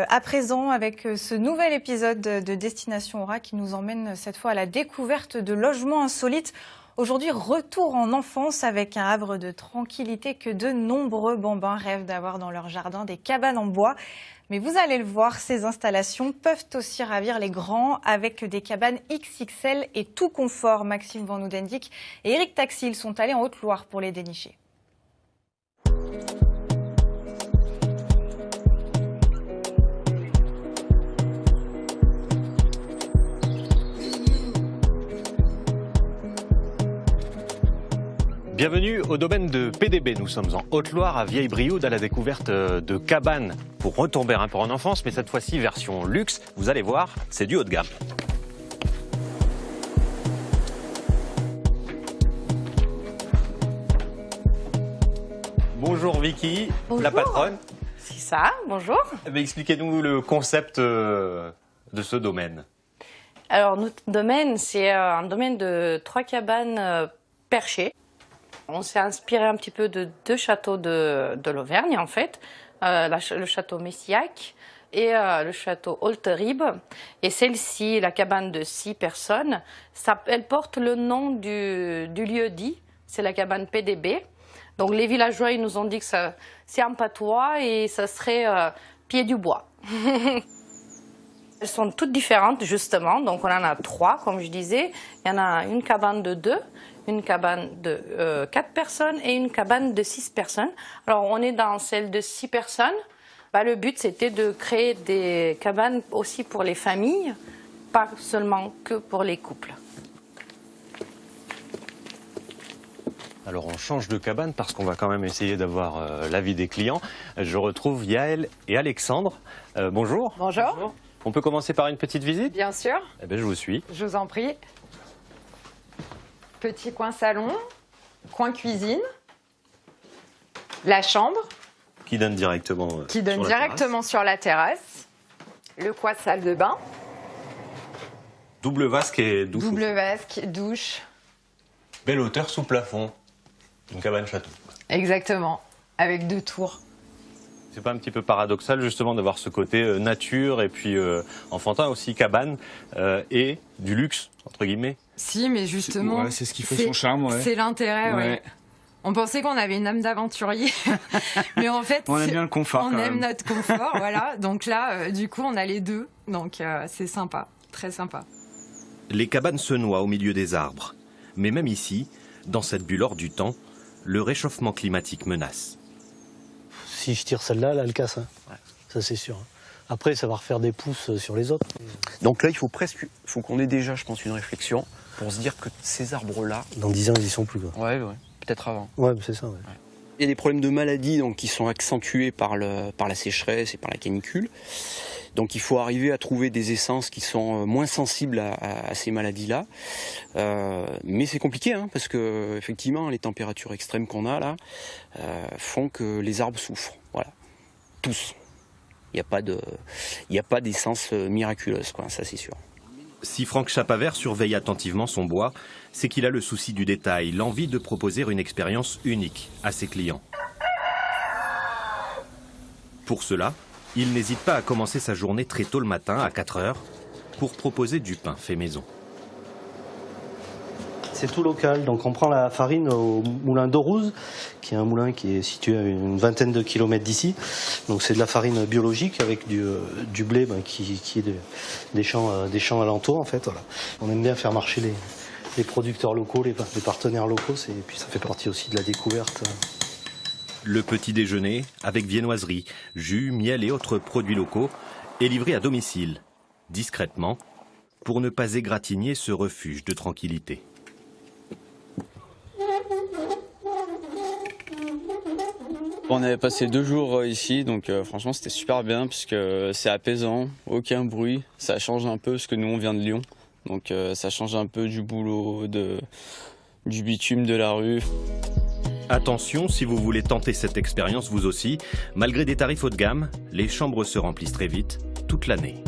à présent avec ce nouvel épisode de Destination Aura qui nous emmène cette fois à la découverte de logements insolites. Aujourd'hui, retour en enfance avec un havre de tranquillité que de nombreux bambins rêvent d'avoir dans leur jardin, des cabanes en bois. Mais vous allez le voir, ces installations peuvent aussi ravir les grands avec des cabanes XXL et tout confort. Maxime Van Oudendijk et Eric Taxil sont allés en Haute-Loire pour les dénicher. Bienvenue au domaine de PDB. Nous sommes en Haute-Loire, à Vieille-Brioude, à la découverte de cabanes pour retomber un peu en enfance, mais cette fois-ci version luxe. Vous allez voir, c'est du haut de gamme. Bonjour Vicky, bonjour. La patronne. C'est ça, bonjour. Expliquez-nous le concept de ce domaine. Alors notre domaine, c'est un domaine de 3 cabanes perchées. On s'est inspiré un petit peu de 2 châteaux de l'Auvergne, en fait, le château Messillac et le château Olterib. Et celle-ci, la cabane de 6 personnes, elle porte le nom du lieu dit, c'est la cabane PDB. Donc les villageois, ils nous ont dit que c'est un patois et ça serait pied du bois. Elles sont toutes différentes, justement. Donc on en a 3, comme je disais. Il y en a une cabane de 2. Une cabane de 4 personnes et une cabane de 6 personnes. Alors, on est dans celle de 6 personnes. Le but, c'était de créer des cabanes aussi pour les familles, pas seulement que pour les couples. Alors, on change de cabane parce qu'on va quand même essayer d'avoir l'avis des clients. Je retrouve Yael et Alexandre. Bonjour. Bonjour. On peut commencer par une petite visite? Bien sûr. Eh bien, je vous suis. Je vous en prie. Petit coin salon, coin cuisine, la chambre. Qui donne directement sur la terrasse. Le coin salle de bain. Double vasque et douche. Double vasque, douche. Belle hauteur sous plafond. Une cabane château. Exactement, avec 2 tours. C'est pas un petit peu paradoxal justement d'avoir ce côté nature et puis enfantin aussi, cabane et du luxe, entre guillemets? Si, mais justement, ouais, c'est ce qui fait son charme. Ouais. C'est l'intérêt, ouais. On pensait qu'on avait une âme d'aventurier, mais en fait, on aime bien le confort. On aime notre confort, voilà. Donc là, du coup, on a les deux, donc c'est sympa, très sympa. Les cabanes se noient au milieu des arbres, mais même ici, dans cette bulle hors du temps, le réchauffement climatique menace. Si je tire celle-là, là, elle casse, hein. Ouais. Ça c'est sûr. Après, ça va refaire des pousses sur les autres. Donc là, il faut qu'on ait déjà, je pense, une réflexion pour se dire que ces arbres-là... Dans 10 ans, ils y sont plus, quoi. Ouais, peut-être avant. Ouais, c'est ça, ouais. Il y a des problèmes de maladies donc, qui sont accentués par la sécheresse et par la canicule. Donc il faut arriver à trouver des essences qui sont moins sensibles à ces maladies-là. Mais c'est compliqué, hein, parce que effectivement, les températures extrêmes qu'on a là font que les arbres souffrent. Voilà. Tous. Il n'y a pas d'essence miraculeuse, quoi, ça c'est sûr. Si Franck Chapavert surveille attentivement son bois, c'est qu'il a le souci du détail, l'envie de proposer une expérience unique à ses clients. Pour cela, il n'hésite pas à commencer sa journée très tôt le matin, à 4 heures, pour proposer du pain fait maison. C'est tout local, donc on prend la farine au moulin d'Aurouze, qui est un moulin qui est situé à une vingtaine de kilomètres d'ici. Donc c'est de la farine biologique avec du blé qui est des champs alentours en fait. Voilà. On aime bien faire marcher les producteurs locaux, les partenaires locaux, et puis ça fait partie aussi de la découverte. Le petit déjeuner, avec viennoiserie, jus, miel et autres produits locaux, est livré à domicile, discrètement, pour ne pas égratigner ce refuge de tranquillité. On avait passé 2 jours ici, donc franchement c'était super bien puisque c'est apaisant, aucun bruit, ça change un peu parce que nous on vient de Lyon, donc ça change un peu du boulot, du bitume de la rue. Attention, si vous voulez tenter cette expérience vous aussi, malgré des tarifs haut de gamme, les chambres se remplissent très vite, toute l'année.